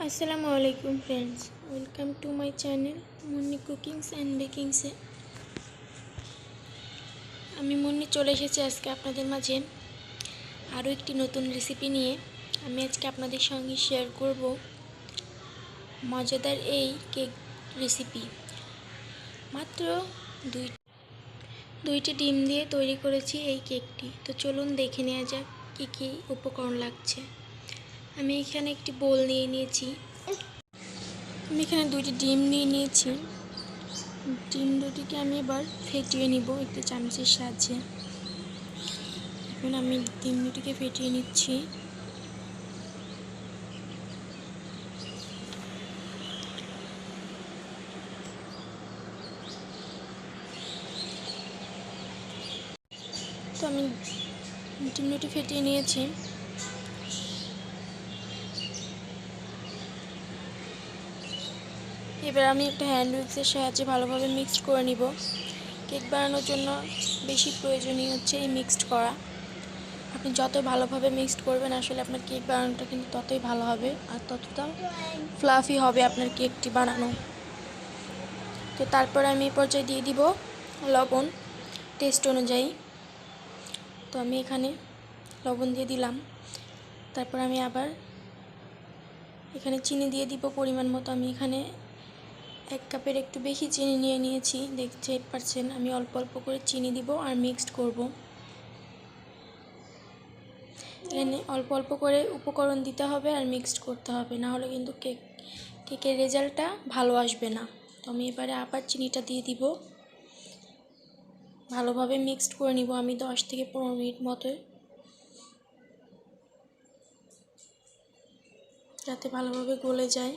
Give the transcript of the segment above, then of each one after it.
আসসালামু আলাইকুম friends, welcome to my channel Munni cookings and বেকিংসে। আমি মুন্নি চলে এসেছি আজকে আপনাদের মাঝে আরও একটি নতুন রেসিপি নিয়ে। আমি আজকে আপনাদের সঙ্গে শেয়ার করব মজাদার এই কেক রেসিপি। মাত্র দুইটি ডিম দিয়ে তৈরি করেছি এই কেকটি। তো চলুন দেখে নেওয়া যাক কী কী উপকরণ লাগছে। আমি এখানে একটি বোল নিয়ে নিয়েছি। আমি এখানে দুইটি ডিম নিয়ে নিয়েছি। ডিম দুটিকে আমি এবার ফেটিয়ে নিব একটি চামচের সাহায্যে। এখন আমি ডিম দুটিকে ফেটিয়ে নিচ্ছি। তো আমি ডিম দুটি ফেটিয়ে নিয়েছি। এবার আমি একটা হ্যান্ড উইক্সের সাহায্যে ভালোভাবে মিক্সড করে নিব। কেক বানানোর জন্য বেশি প্রয়োজনীয় হচ্ছে এই মিক্সড করা। আপনি যত ভালোভাবে মিক্সড করবেন আসলে আপনার কেক বানানোটা কিন্তু ততই ভালো হবে আর ততটা ফ্লাফি হবে আপনার কেকটি বানানো। তো তারপর আমি এই পর্যায়ে দিয়ে দিব লবণ টেস্ট অনুযায়ী। তো আমি এখানে লবণ দিয়ে দিলাম। তারপর আমি আবার এখানে চিনি দিয়ে দিব পরিমাণ মতো। আমি এখানে 1 কাপের একটু বেশি চিনি নিয়ে নিয়েছি, দেখতে পাচ্ছেন। আমি অল্প অল্প করে চিনি দিব আর মিক্সড করব। এখানে অল্প অল্প করে উপকরণ দিতে হবে আর মিক্সড করতে হবে, না হলে কিন্তু কেকের রেজাল্টটা ভালো আসবে না। তো আমি এবারে আবার চিনিটা দিয়ে দিব, ভালোভাবে মিক্সড করে নিব আমি 10 থেকে 15 মিনিট মতো, যাতে ভালোভাবে গলে যায়।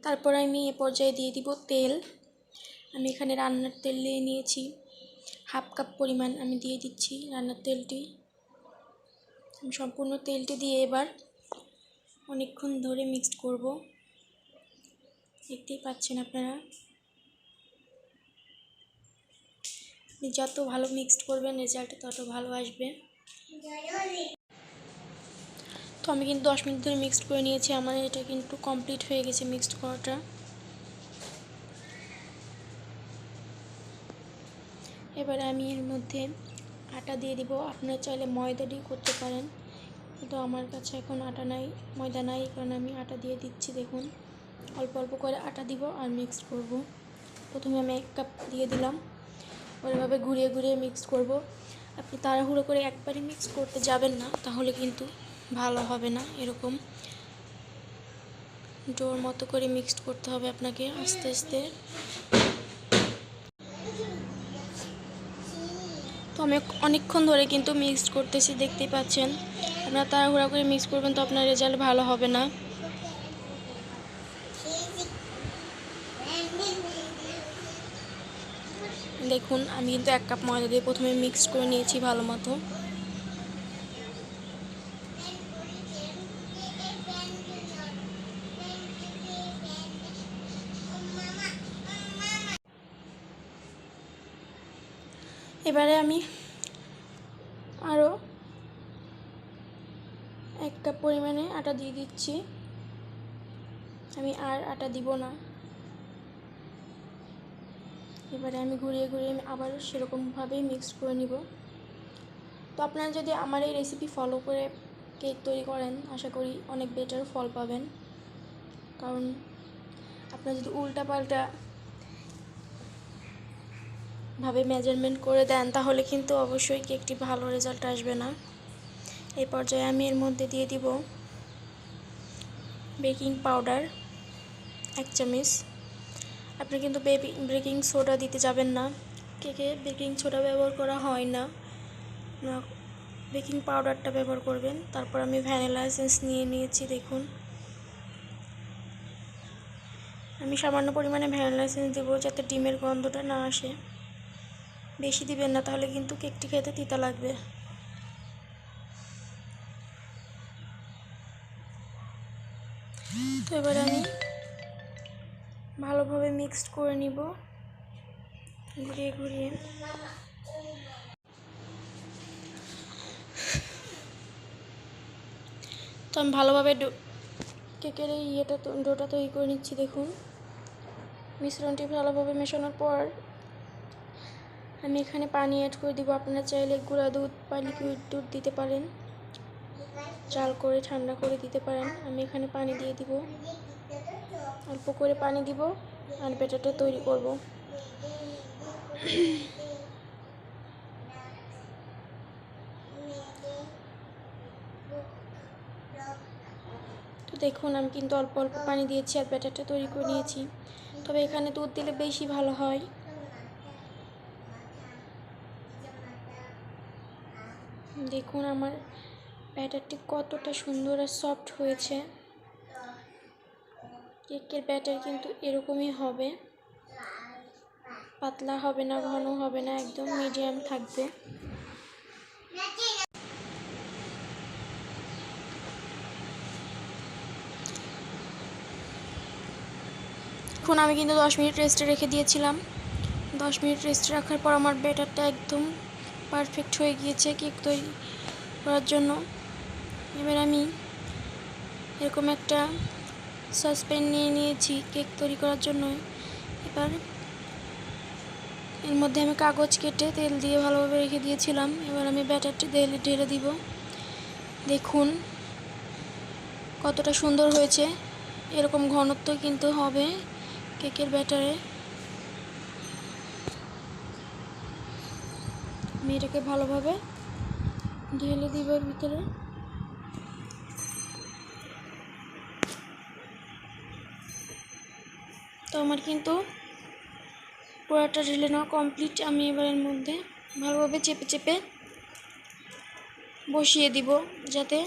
তারপর আমি এ পর্যায়ে দিয়ে দিব তেল। আমি এখানে রান্নার তেল নিয়ে নিয়েছি 1/2 কাপ পরিমাণ। আমি দিয়ে দিচ্ছি রান্নার তেলটি। আমি সম্পূর্ণ তেলটি দিয়ে এবার অনেকক্ষণ ধরে মিক্সড করব। দেখতেই পাচ্ছেন আপনারা। আপনি যত ভালো মিক্সড করবেন রেজাল্ট তত ভালো আসবে। তো আমি কিন্তু 10 মিনিট ধরে মিক্সড করে নিয়েছি। আমার এটা কিন্তু কমপ্লিট হয়ে গেছে মিক্সড করাটা। এবারে আমি এর মধ্যে আটা দিয়ে দিব। আপনারা চাইলে ময়দা দিয়ে করতে পারেন, কিন্তু আমার কাছে এখন আটা নাই, ময়দা নাই, কারণ আমি আটা দিয়ে দিচ্ছি। দেখুন, অল্প অল্প করে আটা দিব আর মিক্সড করব। প্রথমে আমি 1 কাপ দিয়ে দিলাম, ওইভাবে ঘুরিয়ে ঘুরিয়ে মিক্সড করব। আপনি তাড়াহুড়ো করে একবারে মিক্স করতে যাবেন না, তাহলে কিন্তু ভালো হবে না। এরকম ডোর মতো করে মিক্সড করতে হবে আপনাকে আস্তে আস্তে। তো আমি অনেকক্ষণ ধরে কিন্তু মিক্সড করতেছি, দেখতেই পাচ্ছেন। আপনারা তাড়াহুড়া করে মিক্স করবেন তো আপনার রেজাল্ট ভালো হবে না। দেখুন, আমি কিন্তু 1 কাপ ময়দা দিয়ে প্রথমে মিক্স করে নিয়েছি ভালো মতো। এবারে আমি আরও 1 কাপ পরিমাণে আটা দিয়ে দিচ্ছি। আমি আর আটা দিব না। এবারে আমি ঘুরিয়ে ঘুরিয়ে আবার সেরকমভাবেই মিক্সড করে নিব। তো আপনারা যদি আমার এই রেসিপি ফলো করে কেক তৈরি করেন, আশা করি অনেক বেটার ফল পাবেন। কারণ আপনারা যদি উল্টাপাল্টা ভাবে মেজারমেন্ট করে দেন, তাহলে কিন্তু অবশ্যই কেকটি ভালো রেজাল্ট আসবে না। এই পর্যায়ে আমি এর মধ্যে দিয়ে দিব বেকিং পাউডার 1 চামচ। আপনি কিন্তু বেকিং সোডা দিতে যাবেন না, কেকে বেকিং সোডা ব্যবহার করা হয় না, বেকিং পাউডারটা ব্যবহার করবেন। তারপর আমি ভ্যানিলা এসেন্স নিয়ে নিয়েছি। দেখুন, আমি সামান্য পরিমাণে ভ্যানিলা এসেন্স দেবো, যাতে ডিমের গন্ধটা না আসে। বেশি দিবেন না, তাহলে কিন্তু কেকটি খেতে তিতা লাগবে। তো এবারে আমি ভালোভাবে মিক্সড করে নিব ঘুরিয়ে ঘুরিয়ে। তো আমি ভালোভাবে কেকের এই ডোটা তৈরি করে নিচ্ছি। দেখুন মিশ্রণটি ভালোভাবে মেশানোর পর আমি এখানে পানি অ্যাড করে দিব। আপনারা চাইলে গুঁড়া দুধ বা লিকুইড দুধ দিতে পারেন, জাল করে ঠান্ডা করে দিতে পারেন। আমি এখানে পানি দিয়ে দিব, অল্প করে পানি দিব আর ব্যাটারটা তৈরি করব। তো দেখুন আমি কিন্তু অল্প অল্প পানি দিয়েছি আর ব্যাটারটা তৈরি করে নিয়েছি। তবে এখানে দুধ দিলে বেশি ভালো হয়। দেখুন আমার ব্যাটারটি কতটা সুন্দর আর সফট হয়েছে। কেকের ব্যাটার কিন্তু এরকমই হবে, পাতলা হবে না, ঘন হবে না, একদম মিডিয়াম থাকবে। এখন আমি কিন্তু 10 মিনিট রেস্টে রেখে দিয়েছিলাম। 10 মিনিট রেস্টে রাখার পর আমার ব্যাটারটা একদম পারফেক্ট হয়ে গিয়েছে কেক তৈরি করার জন্য। এবার আমি এরকম একটা সসপ্যান নিয়ে নিয়েছি কেক তৈরি করার জন্য। এবার এর মধ্যে আমি কাগজ কেটে তেল দিয়ে ভালোভাবে রেখে দিয়েছিলাম। এবার আমি ব্যাটারটি ঢেলে দিব। দেখুন কতটা সুন্দর হয়েছে। এরকম ঘনত্ব কিন্তু হবে কেকের ব্যাটারে। আমি এটাকে ভালোভাবে ঢেলে দিব এর ভিতরে। তো আমার কিন্তু পুরোটা ঢেলে নেওয়া কমপ্লিট। আমি এবার এর মধ্যে ভালোভাবে চেপে চেপে বসিয়ে দিব, যাতে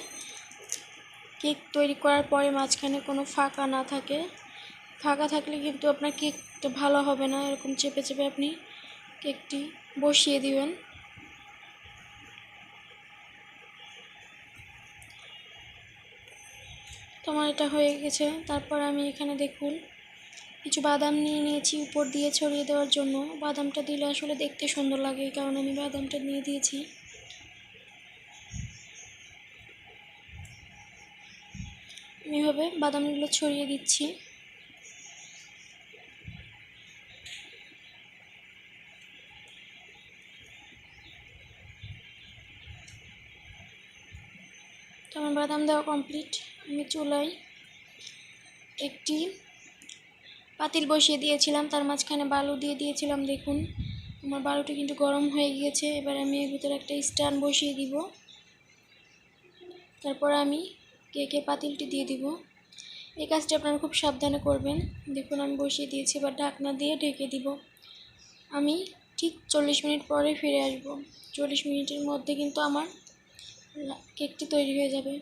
কেক তৈরি করার পরে মাঝখানে কোনো ফাঁকা না থাকে। ফাঁকা থাকলে কিন্তু আপনার কেকটা ভালো হবে না। এরকম চেপে চেপে আপনি কেকটি বসিয়ে দিবেন। তো আমার এটা হয়ে গেছে। তারপর আমি এখানে দেখুন কিছু বাদাম নিয়ে নিয়েছি উপর দিয়ে ছড়িয়ে দেওয়ার জন্য। বাদামটা দিলে আসলে দেখতে সুন্দর লাগে, এই কারণে আমি বাদামটা নিয়ে দিয়েছি। আমি এভাবে বাদামগুলো ছড়িয়ে দিচ্ছি। তো আমার বাদাম দেওয়া কমপ্লিট। আমি চুলায় একটি পাতিল বসিয়ে দিয়েছিলাম, তার মাঝখানে বালু দিয়ে দিয়েছিলাম। দেখুন আমার বালুটি কিন্তু গরম হয়ে গিয়েছে। এবার আমি এর ভিতরে একটা স্ট্যান্ড বসিয়ে দিব। তারপর আমি কেকের পাতিলটি দিয়ে দিব। এই কাজটি আপনারা খুব সাবধানে করবেন। দেখুন আমি বসিয়ে দিয়েছি, এবার ঢাকনা দিয়ে ঢেকে দিব। আমি ঠিক 40 মিনিট পরে ফিরে আসব। 40 মিনিটের মধ্যে কিন্তু আমার কেকটি তৈরি হয়ে যাবে।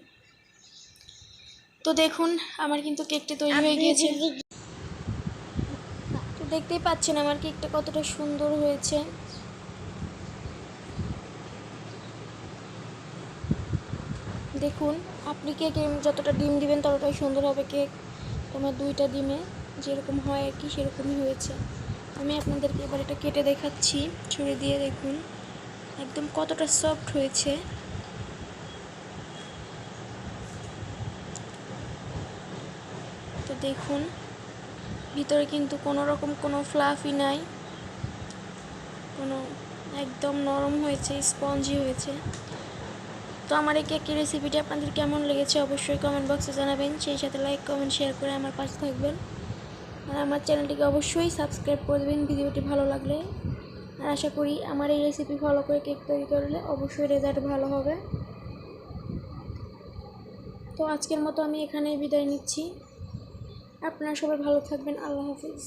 তো দেখুন আমার কিন্তু কেকটি তৈরি হয়ে গিয়েছে। তো দেখতেই পাচ্ছেন আমার কেকটা কতটা সুন্দর হয়েছে। দেখুন আপনি কেকে যতটা ডিম দিবেন ততটাই সুন্দর হবে কেক। তোমার 2টা ডিমে যেরকম হয় আর কি সেরকমই হয়েছে। আমি আপনাদেরকে এবার এটা কেটে দেখাচ্ছি ছুরি দিয়ে। দেখুন একদম কতটা সফট হয়েছে। তো দেখুন ভিতরে কিন্তু কোনো রকম কোনো ফ্লাফি নাই, একদম নরম হয়েছে, স্পঞ্জি হয়েছে। তো আমার এই কেকের রেসিপিটি আপনাদের কেমন লেগেছে অবশ্যই কমেন্ট বক্সে জানাবেন। সেই সাথে লাইক কমেন্ট শেয়ার করে আমার পাশে থাকবেন। আর আমার চ্যানেলটিকে অবশ্যই সাবস্ক্রাইব করে দেবেন ভিডিওটি ভালো লাগলে। আর আশা করি আমার এই রেসিপি ফলো করে কেক তৈরি করলে অবশ্যই রেজাল্ট ভালো হবে। তো আজকের মতো আমি এখানেই বিদায় নিচ্ছি। আপনারা সবাই ভালো থাকবেন। আল্লাহ হাফিজ।